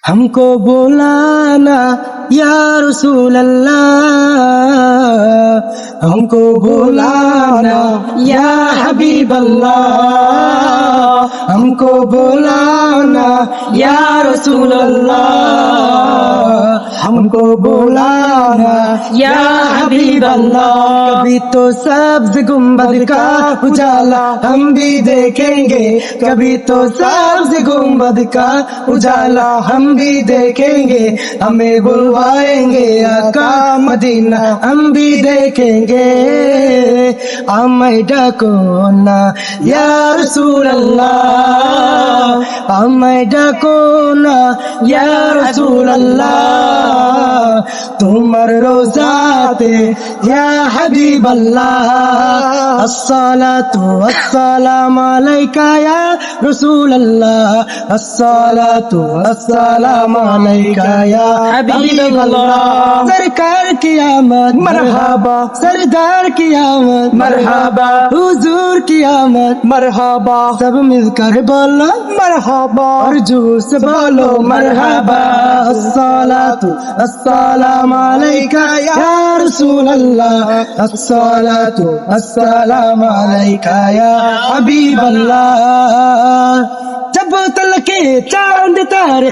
हमको बुलाना या रसूल अल्लाह, हमको बुलाना या हबीब अल्लाह, हमको बुलाना या रसूल अल्लाह, हमको बुलाना या हबीब अल्लाह। कभी तो सब्ज गुंबद का उजाला हम भी देखेंगे, कभी तो सब्ज गुंबद का उजाला हम भी देखेंगे, हमें बुलवाएंगे आका मदीना हम भी देखेंगे। हमें डाको ना या रसूल अल्लाह, हमें डाको ना या रसूल अल्लाह, तुमर रोज़ाते या हबीब अल्लाह। अस्सलातु वस्सलामु अलैका या रसूल अल्लाह, अस्सलातु वस्सलामु अलैका या हबीब अल्लाह। सरकार की आमद मरहबा, सरदार की आमद मरहबा, हुजूर की आमद मरहबा, सब मिलकर बोलो मरहबा और जोर से बोलो मरहबा। अस्सलातु अस्सलामु अलैका या रसूल अल्लाह, अस्सलातु अस्सलामु अलैका या हबीब अल्लाह। जब तलके चांद तारे